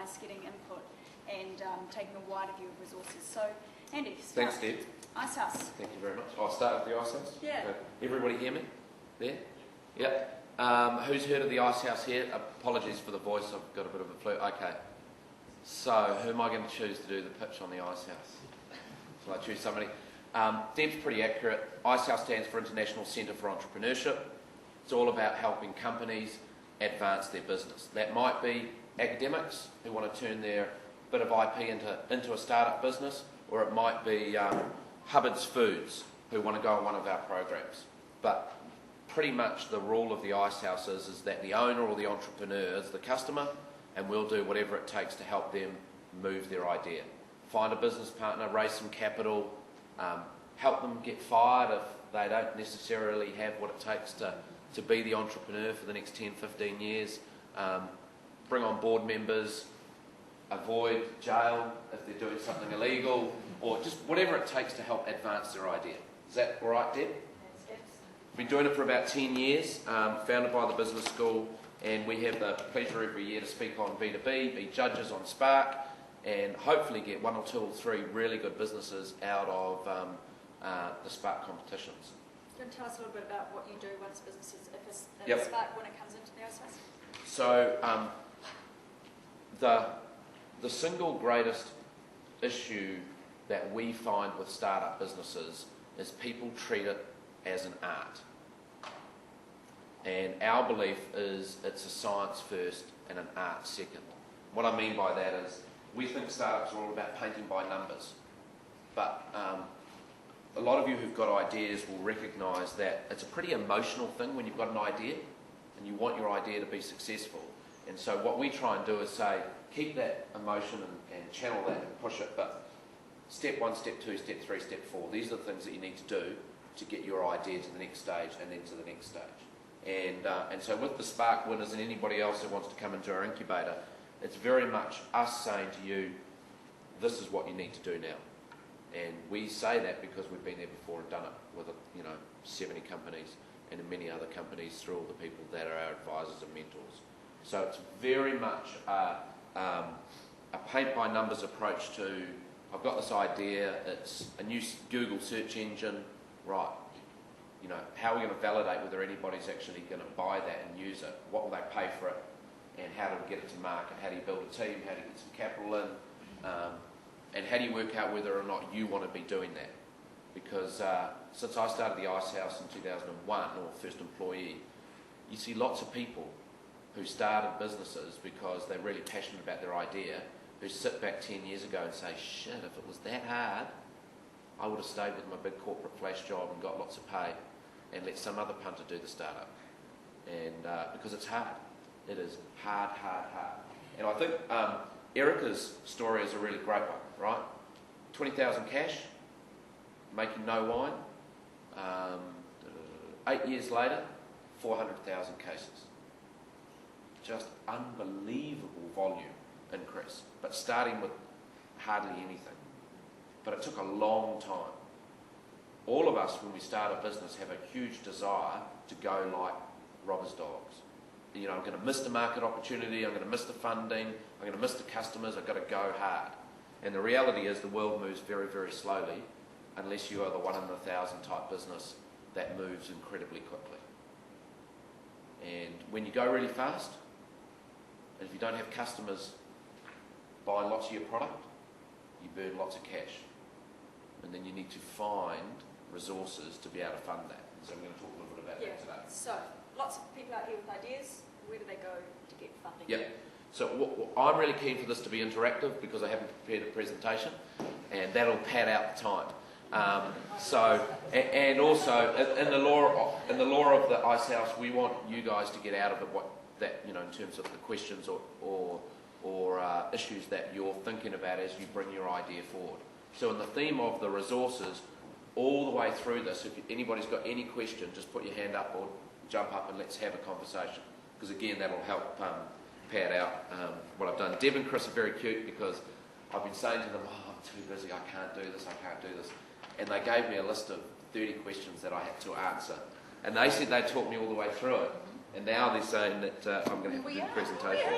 nice getting input and taking a wider view of resources. So, Andy, Thanks, Deb. Ice House. Thank you very much. I'll start with the Ice House. Yeah. Everybody hear me? There? Yep. Who's heard of the Ice House here? Apologies for the voice, I've got a bit of a flu. Okay. So, who am I going to choose to do the pitch on the Ice House? Shall I choose somebody? Deb's pretty accurate. Ice House stands for International Centre for Entrepreneurship. It's all about helping companies advance their business. That might be academics who want to turn their bit of IP into a startup business, or it might be Hubbard's Foods who want to go on one of our programs. But pretty much the rule of the Ice House is that the owner or the entrepreneur is the customer, and we'll do whatever it takes to help them move their idea. Find a business partner, raise some capital, help them get fired if they don't necessarily have what it takes to be the entrepreneur for the next 10, 15 years, bring on board members, avoid jail if they're doing something illegal, or just whatever it takes to help advance their idea. Is that all right, Deb? Yes. Been doing it for about 10 years, founded by the business school, and we have the pleasure every year to speak on V2B, be judges on Spark, and hopefully get 1 or 2 or 3 really good businesses out of the Spark competitions. Do you want to tell us a little bit about what you do once businesses, if Yep. Spark, when it comes into the Ice House? So the single greatest issue that we find with startup businesses is people treat it as an art. And our belief is it's a science first and an art second. What I mean by that is we think startups are all about painting by numbers. But a lot of you who've got ideas will recognise that it's a pretty emotional thing when you've got an idea and you want your idea to be successful. And so what we try and do is say, keep that emotion and channel that and push it, but step 1, step 2, step 3, step 4, these are the things that you need to do to get your idea to the next stage and then to the next stage. And so with the Spark winners and anybody else who wants to come into our incubator, it's very much us saying to you, this is what you need to do now. And we say that because we've been there before and done it with 70 companies and in many other companies through all the people that are our advisors and mentors. So it's very much a paint-by-numbers approach to, I've got this idea, it's a new Google search engine, right, how are we going to validate whether anybody's actually going to buy that and use it? What will they pay for it? And how do we get it to market? How do you build a team? How do you get some capital in? And how do you work out whether or not you want to be doing that? Because since I started the Ice House in 2001, or first employee, you see lots of people who started businesses because they're really passionate about their idea, who sit back 10 years ago and say, shit, if it was that hard, I would have stayed with my big corporate flash job and got lots of pay and let some other punter do the startup. And because it's hard. It is hard, hard, hard. And I think Erica's story is a really great one, right? 20,000 cash, making no wine. 8 years later, 400,000 cases. Just unbelievable volume increase, but starting with hardly anything. But it took a long time. All of us, when we start a business, have a huge desire to go like robber's dogs. I'm going to miss the market opportunity, I'm going to miss the funding, I'm going to miss the customers, I've got to go hard. And the reality is the world moves very, very slowly unless you are the 1 in 1,000 type business that moves incredibly quickly. And when you go really fast, and if you don't have customers buying lots of your product, you burn lots of cash. And then you need to find resources to be able to fund that. So I'm going to talk a little bit about that today. So, lots of people out here with ideas. Where do they go to get funding? Yep. So I'm really keen for this to be interactive because I haven't prepared a presentation, and that'll pad out the time. And also in the law of the Ice House, we want you guys to get out of it in terms of the questions or issues that you're thinking about as you bring your idea forward. So in the theme of the resources, all the way through this, if anybody's got any question, just put your hand up or jump up and let's have a conversation. Because again, that'll help pad out what I've done. Deb and Chris are very cute because I've been saying to them, I'm too busy, I can't do this. And they gave me a list of 30 questions that I had to answer. And they said they'd talk me all the way through it. And now they're saying that I'm going to have to do the presentation.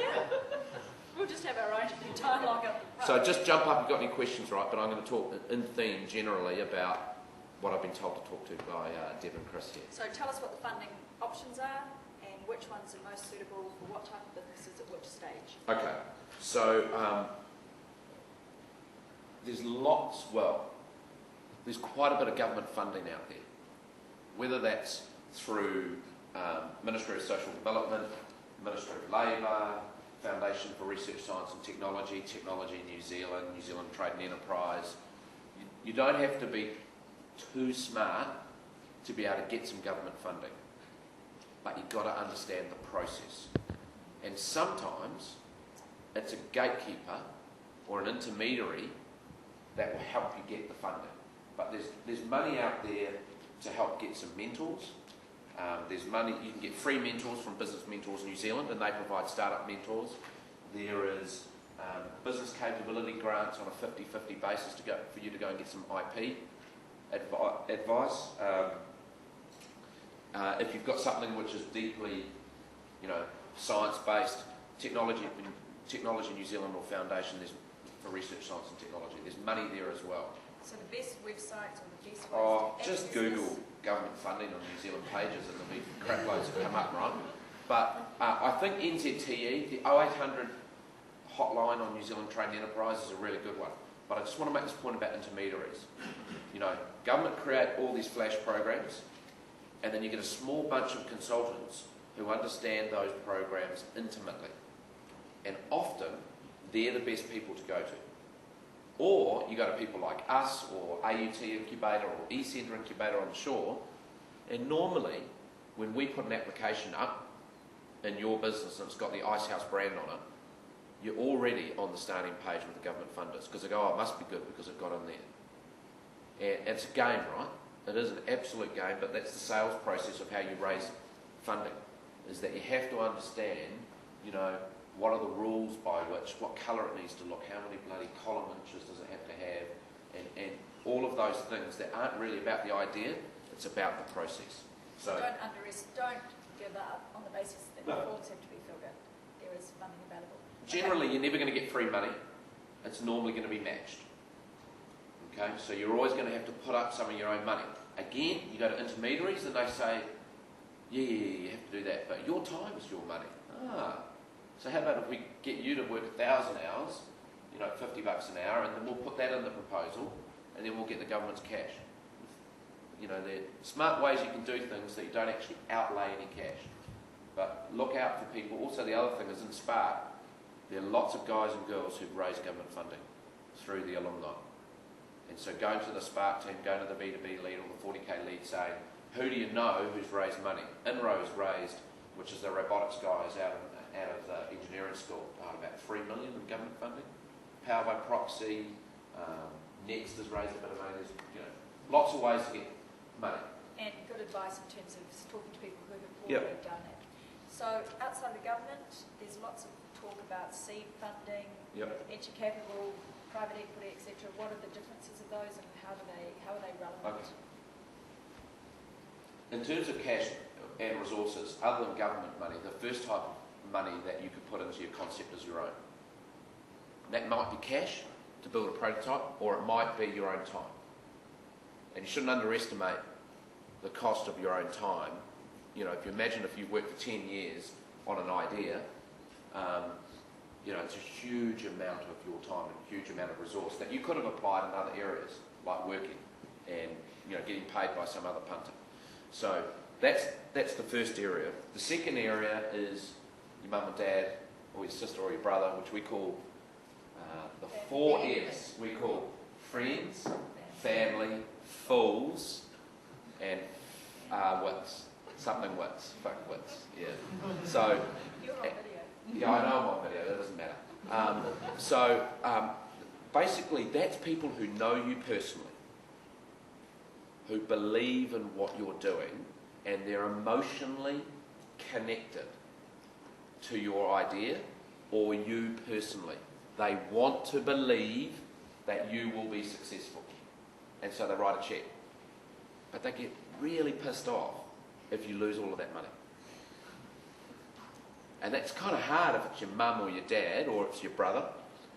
We'll just have our own dialogue up front. So just jump up if you've got any questions, right? But I'm going to talk in theme generally about what I've been told to talk to by Deb and Chris here. So tell us what the funding options are and which ones are most suitable for what type of businesses at which stage. Okay, so there's quite a bit of government funding out there, whether that's through Ministry of Social Development, Ministry of Labour, Foundation for Research, Science and Technology, Technology New Zealand, New Zealand Trade and Enterprise. You don't have to be too smart to be able to get some government funding, but you've got to understand the process. And sometimes it's a gatekeeper or an intermediary that will help you get the funding. But there's money out there to help get some mentors. There's money, you can get free mentors from Business Mentors New Zealand, and they provide startup mentors. There is business capability grants on a 50-50 basis for you to go and get some IP advice. If you've got something which is deeply, science-based, Technology New Zealand or Foundation, there's for research, science and technology. There's money there as well. So the best websites or the best ways to just access Google government funding on New Zealand pages and there'll be crap loads that come up, right? But I think NZTE, the 0800 hotline on New Zealand Trade and Enterprise is a really good one. But I just want to make this point about intermediaries. Government create all these flash programs, and then you get a small bunch of consultants who understand those programs intimately. And often, they're the best people to go to. Or you go to people like us, or AUT Incubator, or eCentre Incubator on the shore, and normally, when we put an application up in your business and it's got the Icehouse brand on it, you're already on the starting page with the government funders, because they go, oh, it must be good because it got in there. And it's a game, right? It is an absolute game, but that's the sales process of how you raise funding, is that you have to understand, what are the rules by which, what colour it needs to look, how many bloody column inches does it have to have, and all of those things that aren't really about the idea, it's about the process. So don't give up on the basis that the forms have to be filled in. There is funding available. Generally, you're never going to get free money. It's normally going to be matched. Okay, so you're always going to have to put up some of your own money. Again, you go to intermediaries and they say, yeah, you have to do that, but your time is your money. So how about if we get you to work 1,000 hours, $50 an hour, and then we'll put that in the proposal, and then we'll get the government's cash. There are smart ways you can do things that you don't actually outlay any cash. But look out for people. Also, the other thing is in Spark, there are lots of guys and girls who've raised government funding through the alumni. And so going to the Spark team, going to the V2B lead or the 40k lead saying, who do you know who's raised money? Inro's raised, which is the robotics guys out of the engineering school, about $3 million in government funding. Power by Proxy, Next has raised a bit of money. There's lots of ways to get money. And good advice in terms of talking to people who have already done it. So outside the government, there's lots of talk about seed funding, venture capital, private equity, etc. What are the differences of those, and how are they relevant? Okay. In terms of cash and resources, other than government money, the first type of money that you could put into your concept is your own. That might be cash to build a prototype, or it might be your own time. And you shouldn't underestimate the cost of your own time. If you imagine if you've worked for 10 years on an idea, it's a huge amount of your time and a huge amount of resource that you could have applied in other areas, like working and getting paid by some other punter. So that's the first area. The second area is your mum and dad, or your sister or your brother, which we call the 4 F's. We call friends, family, fools, and wits. Something wits. Fuck wits. Yeah. So. You're on video. Yeah, I know I'm on video. That doesn't matter. Basically, that's people who know you personally, who believe in what you're doing, and they're emotionally connected to your idea or you personally. They want to believe that you will be successful, and so they write a check. But they get really pissed off if you lose all of that money. And that's kind of hard if it's your mum or your dad or it's your brother.